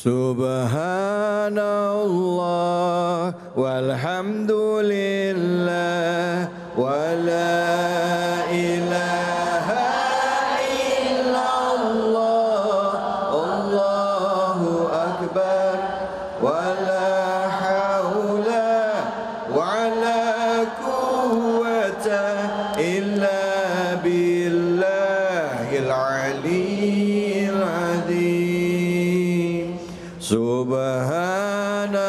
Subhanallah walhamdulillah wala ilaha illallah Allahu akbar wala haula wala quwwata illa billahil aliyyil azim. Subhanallah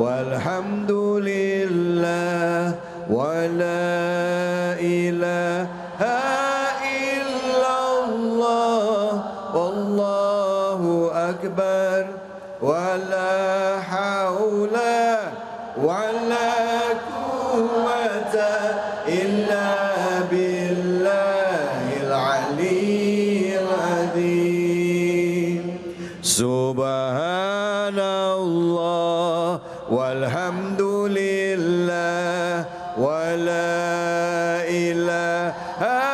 walhamdulillah wala ilaha illallah wallahu akbar wala haula wala quwwata illa billahil aliyyil azim. Subhanallah walhamdulillah wala ilaha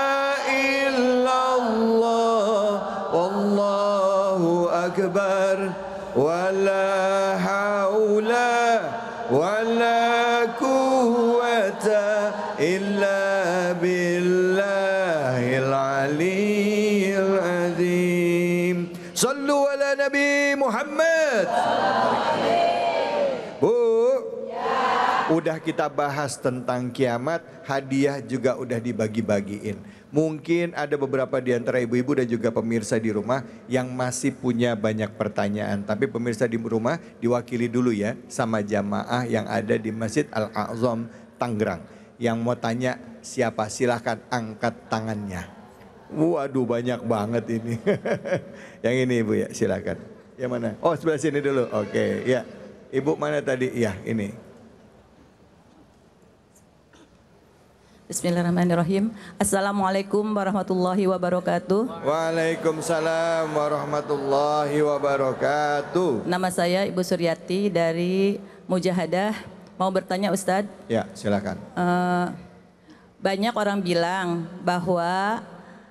illallah wallahu akbar wala haula wala quwwata illa billahil aliyyil azim. Sallu ala Nabi Muhammad. Bu, udah kita bahas tentang kiamat, hadiah juga udah dibagi-bagiin. Mungkin ada beberapa di antara ibu-ibu dan juga pemirsa di rumah yang masih punya banyak pertanyaan. Tapi pemirsa di rumah diwakili dulu ya sama jamaah yang ada di Masjid Al-A'zam Tangerang. Yang mau tanya siapa, silahkan angkat tangannya. Waduh banyak banget ini. Yang ini ibu ya silakan. Yang mana? Oh sebelah sini dulu. Oke ya. Ibu mana tadi? Ya ini. Bismillahirrahmanirrahim. Assalamualaikum warahmatullahi wabarakatuh. Waalaikumsalam warahmatullahi wabarakatuh. Nama saya Ibu Suryati dari Mujahadah. Mau bertanya Ustadz? Ya silakan. Banyak orang bilang bahwa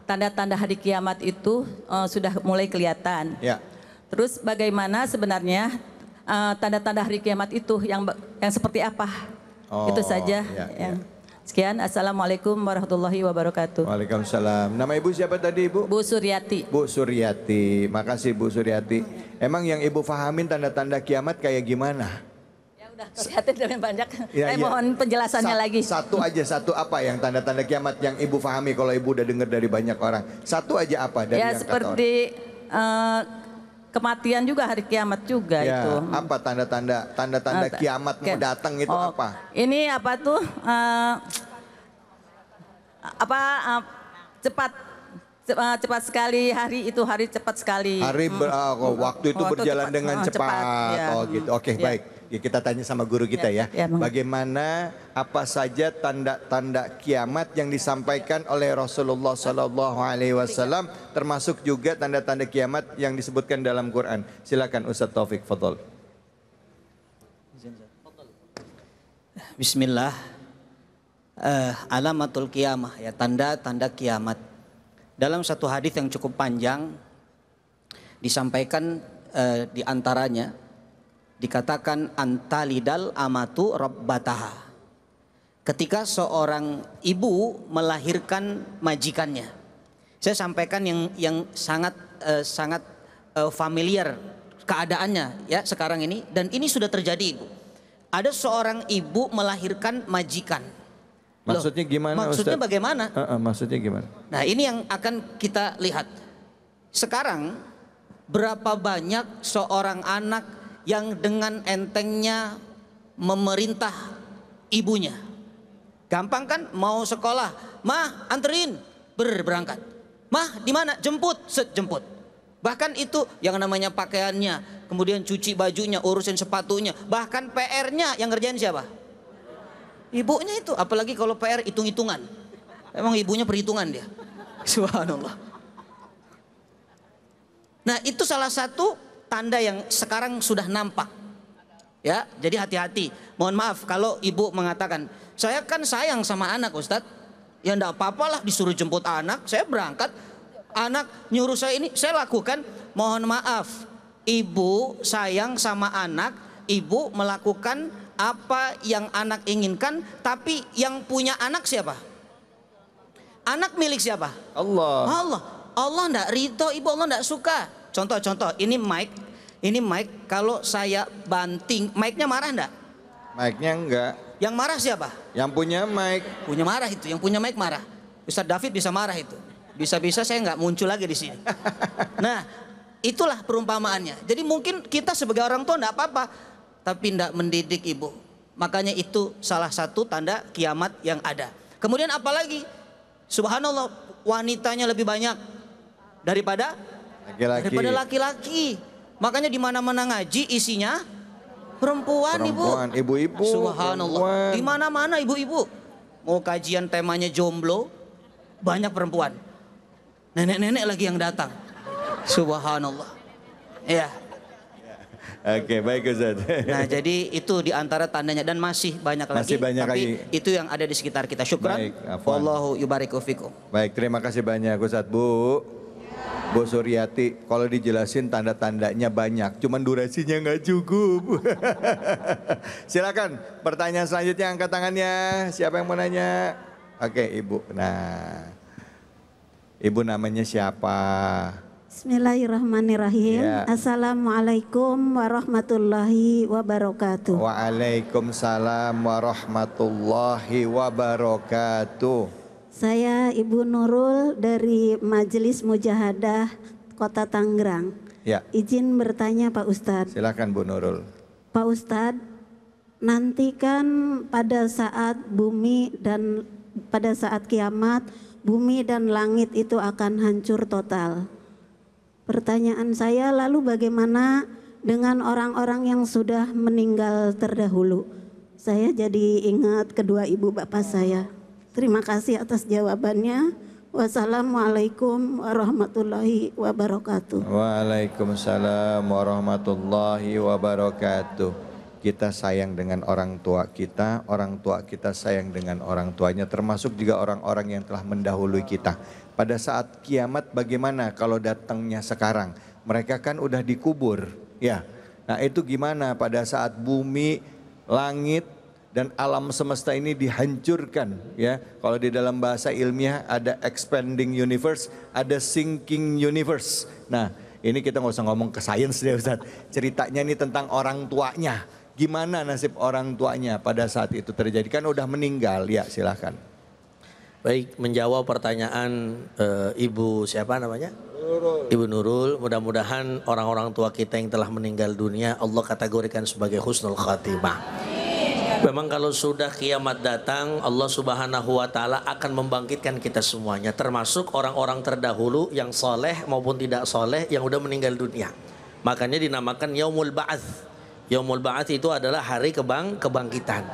tanda-tanda hari kiamat itu sudah mulai kelihatan. Ya. Terus bagaimana sebenarnya tanda-tanda hari kiamat itu yang seperti apa? Oh, itu saja. ya, Ya. ya. Sekian, assalamualaikum warahmatullahi wabarakatuh. Waalaikumsalam. Nama ibu siapa tadi ibu? Bu Suryati. Bu Suryati. Makasih Bu Suryati. Emang yang ibu fahamin tanda-tanda kiamat kayak gimana? Ya udah kelihatan dengan banyak. Ya, ya. Mohon penjelasannya lagi. Satu aja, satu apa yang tanda-tanda kiamat yang ibu fahami kalau ibu udah dengar dari banyak orang? Satu aja apa dari Ya yang seperti kematian juga hari kiamat juga ya, itu. apa tanda-tanda kiamat mau datang itu apa? Ini apa tuh? Cepat sekali hari itu, hari cepat sekali. Waktu itu berjalan dengan cepat. Ya. Oh gitu. Oke, Ya. baik. Ya, kita tanya sama guru kita ya. Bagaimana apa saja tanda-tanda kiamat yang disampaikan oleh Rasulullah SAW, termasuk juga tanda-tanda kiamat yang disebutkan dalam Quran. Silakan Ustaz Taufik, fadhol. Bismillah. Alamatul kiamah, ya, tanda-tanda kiamat. Dalam satu hadis yang cukup panjang disampaikan di antaranya dikatakan antalidal amatu rabbataha. Ketika seorang ibu melahirkan majikannya. Saya sampaikan yang sangat familiar keadaannya ya sekarang ini, dan ini sudah terjadi, Ibu. Ada seorang ibu melahirkan majikan. Maksudnya gimana? Maksudnya Ustaz? bagaimana? Maksudnya gimana? Nah, ini yang akan kita lihat. Sekarang berapa banyak seorang anak yang dengan entengnya memerintah ibunya. Gampang kan, mau sekolah, "Mah, anterin." Berangkat. "Mah, di mana?" "Jemput." Jemput. Bahkan itu yang namanya pakaiannya, kemudian cuci bajunya, urusin sepatunya, bahkan PR-nya yang ngerjain siapa? Ibunya itu. Apalagi kalau PR hitung-hitungan. Emang ibunya perhitungan dia. Subhanallah. Nah, itu salah satu tanda yang sekarang sudah nampak. Ya, jadi hati-hati. Mohon maaf kalau ibu mengatakan, "Saya kan sayang sama anak, Ustadz." Ya enggak apa-apalah, disuruh jemput anak, saya berangkat. Anak nyuruh saya ini, saya lakukan. Mohon maaf, Ibu sayang sama anak, ibu melakukan apa yang anak inginkan, tapi yang punya anak siapa? Anak milik siapa? Allah. Allah. Allah enggak ridho, ibu Allah enggak suka. Contoh, ini mic kalau saya banting, mic-nya marah enggak? Mic-nya enggak. Yang marah siapa? Yang punya mic. Punya marah itu, yang punya mic marah. Ustaz David bisa marah itu. Bisa-bisa saya nggak muncul lagi di sini. Nah, itulah perumpamaannya. Jadi mungkin kita sebagai orang tua enggak apa-apa, tapi enggak mendidik ibu. Makanya itu salah satu tanda kiamat yang ada. Kemudian apalagi? Subhanallah, wanitanya lebih banyak daripada laki-laki. Makanya di mana-mana ngaji isinya perempuan, ibu-ibu. Subhanallah. Di mana-mana ibu-ibu. Mau kajian temanya jomblo, banyak perempuan. Nenek-nenek lagi yang datang. Subhanallah. Ya. Oke, baik Ustaz. Nah, jadi itu di antara tandanya dan masih banyak lagi. Masih banyak tapi lagi. itu yang ada di sekitar kita. Syukran. Baik, afwan. Wallahu yubariku fikum. Baik, terima kasih banyak Ustaz. Bu Suryati, kalau dijelasin tanda-tandanya banyak, cuman durasinya nggak cukup. Silakan, pertanyaan selanjutnya angkat tangannya. Siapa yang mau nanya? Oke, Ibu. Nah, Ibu namanya siapa? Bismillahirrahmanirrahim. Ya. Assalamualaikum warahmatullahi wabarakatuh. Waalaikumsalam warahmatullahi wabarakatuh. Saya Ibu Nurul dari Majelis Mujahadah Kota Tangerang. Ya, Izin bertanya Pak Ustadz. silakan Bu Nurul. Pak Ustadz, nanti kan pada saat kiamat, bumi dan langit itu akan hancur total. Pertanyaan saya, lalu bagaimana dengan orang-orang yang sudah meninggal terdahulu? Saya jadi ingat kedua ibu bapak saya. Terima kasih atas jawabannya. Wassalamualaikum warahmatullahi wabarakatuh. Waalaikumsalam warahmatullahi wabarakatuh. Kita sayang dengan orang tua kita sayang dengan orang tuanya, termasuk juga orang-orang yang telah mendahului kita. Pada saat kiamat bagaimana kalau datangnya sekarang? Mereka kan udah dikubur, ya. Nah, itu gimana pada saat bumi, langit, dan alam semesta ini dihancurkan, ya. Kalau di dalam bahasa ilmiah ada expanding universe, ada sinking universe. Nah, ini kita nggak usah ngomong ke sains deh Ustaz. Ceritanya ini tentang orang tuanya. Gimana nasib orang tuanya pada saat itu terjadi? Kan udah meninggal, ya silahkan. Baik, menjawab pertanyaan Ibu siapa namanya? Ibu Nurul. Mudah-mudahan orang-orang tua kita yang telah meninggal dunia Allah kategorikan sebagai husnul khatimah. Memang kalau sudah kiamat datang, Allah Subhanahu wa taala akan membangkitkan kita semuanya, termasuk orang-orang terdahulu yang soleh maupun tidak soleh yang udah meninggal dunia. Makanya dinamakan Yaumul Ba'ats. Yaumul Ba'ats itu adalah hari kebangkitan.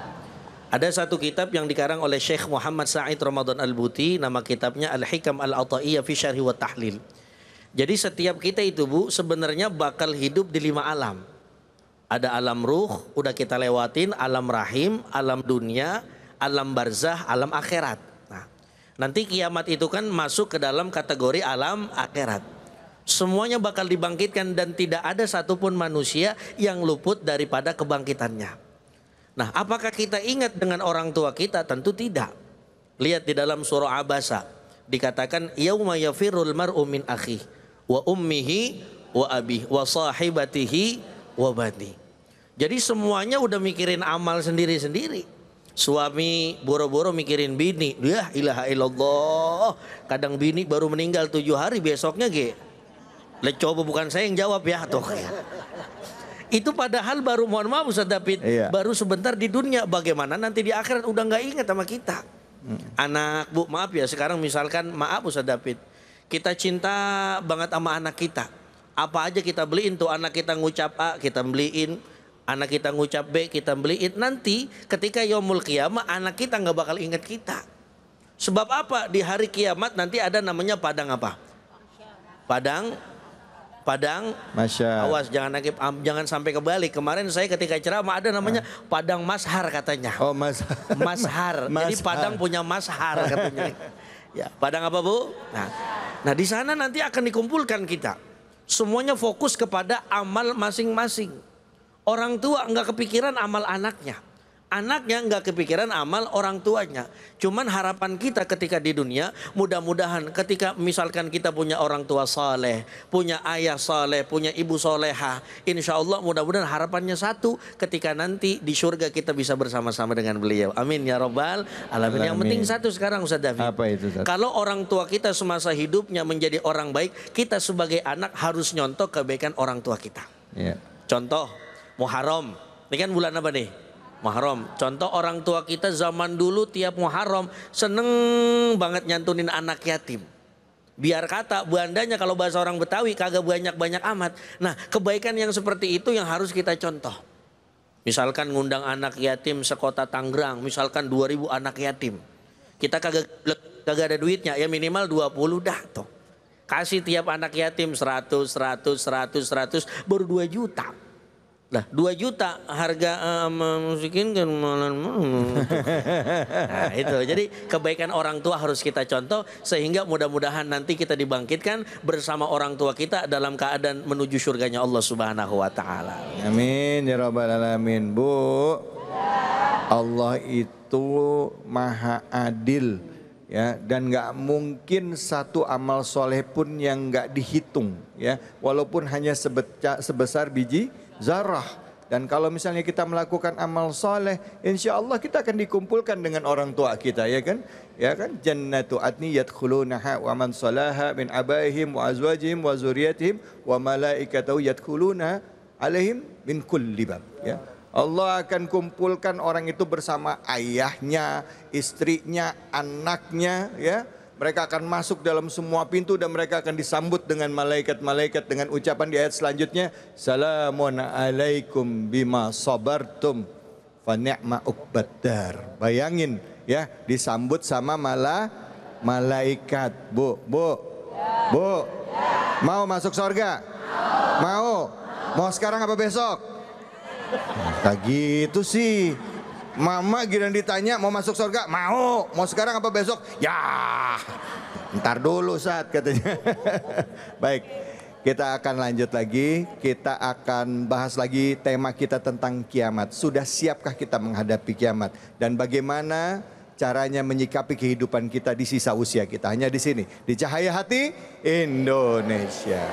Ada satu kitab yang dikarang oleh Syekh Muhammad Sa'id Ramadan Al-Buti, nama kitabnya Al-Hikam Al-Ataiyah fi Syarhi wa Tahlil. Jadi setiap kita itu Bu sebenarnya bakal hidup di 5 alam. Ada alam ruh, udah kita lewatin, alam rahim, alam dunia, alam barzah, alam akhirat. Nah, nanti kiamat itu kan masuk ke dalam kategori alam akhirat. Semuanya bakal dibangkitkan dan tidak ada satupun manusia yang luput daripada kebangkitannya. Nah, apakah kita ingat dengan orang tua kita? Tentu tidak. Lihat di dalam surah Abasa dikatakan yauma yafirul mar'u min akhihi wa ummihi wa abihi wa sahibatihi wa bani. Jadi semuanya udah mikirin amal sendiri-sendiri. Suami boro-boro mikirin bini. Ya ilaha illallah. Kadang bini baru meninggal 7 hari, besoknya coba bukan saya yang jawab ya tuh. Itu padahal baru, mohon maaf Ustaz David, baru sebentar di dunia. Bagaimana nanti di akhirat udah nggak ingat sama kita. Anak Bu, maaf ya sekarang misalkan, maaf Ustaz David, kita cinta banget sama anak kita. Apa aja kita beliin tuh, anak kita ngucap A kita beliin, anak kita ngucap B kita beliin. Nanti ketika yaumul qiyamah anak kita nggak bakal ingat kita. Sebab apa? Di hari kiamat nanti ada namanya padang apa? Padang, awas jangan sampai kebalik. Kemarin saya ketika ceramah ada namanya padang mashar katanya. Oh mashar. Jadi padang punya mashar katanya. Ya, padang apa Bu? Nah di sana nanti akan dikumpulkan kita. Semuanya fokus kepada amal masing-masing. Orang tua nggak kepikiran amal anaknya. Anaknya nggak kepikiran amal orang tuanya. Cuman harapan kita ketika di dunia, mudah-mudahan ketika misalkan kita punya orang tua saleh, punya ayah saleh, punya ibu soleha, insya Allah mudah-mudahan harapannya satu, ketika nanti di surga kita bisa bersama-sama dengan beliau. Amin ya robbal alamin. Yang penting satu sekarang Ustaz David. Apa itu, Ustaz? Kalau orang tua kita semasa hidupnya menjadi orang baik, kita sebagai anak harus nyontoh kebaikan orang tua kita. Ya. Contoh Muharram. Ini kan bulan apa nih? Muharram. Contoh orang tua kita zaman dulu tiap Muharram seneng banget nyantunin anak yatim. Biar kata bandanya kalau bahasa orang Betawi kagak banyak-banyak amat. Nah, kebaikan yang seperti itu yang harus kita contoh. Misalkan ngundang anak yatim sekota Tangerang, misalkan 2.000 anak yatim. Kita kagak ada duitnya, ya minimal 20 dah toh. Kasih tiap anak yatim 100, baru 2 juta. Lah 2 juta harga musikin kan malah. Nah itu, jadi kebaikan orang tua harus kita contoh sehingga mudah-mudahan nanti kita dibangkitkan bersama orang tua kita dalam keadaan menuju surganya Allah Subhanahu wa taala. Amin ya rabbal alamin. Bu, Allah itu maha adil ya, dan nggak mungkin satu amal soleh pun yang nggak dihitung ya, walaupun hanya sebesar biji zarah. Dan kalau misalnya kita melakukan amal soleh, insya Allah kita akan dikumpulkan dengan orang tua kita, ya kan? Ya kan? Jannatu adni yadkhulunaha wa man salaha min abaihim wa azwajihim wa zuriyatihim wa malaikatahu yadkhuluna alaihim min kulli bab. Ya. Allah akan kumpulkan orang itu bersama ayahnya, istrinya, anaknya, ya. Mereka akan masuk dalam semua pintu dan mereka akan disambut dengan malaikat-malaikat dengan ucapan di ayat selanjutnya, salamun alaikum bima sabartum fa ni'ma uqbaddar. Bayangin ya, disambut sama malaikat. Bu. Mau masuk surga? Mau sekarang apa besok? Nah, gitu sih. Mama giliran ditanya mau masuk surga, mau sekarang apa besok? Ya, ntar dulu saat katanya. Baik, kita akan lanjut lagi. Kita akan bahas lagi tema kita tentang kiamat. Sudah siapkah kita menghadapi kiamat? Dan bagaimana caranya menyikapi kehidupan kita di sisa usia kita? Hanya di sini, di Cahaya Hati Indonesia.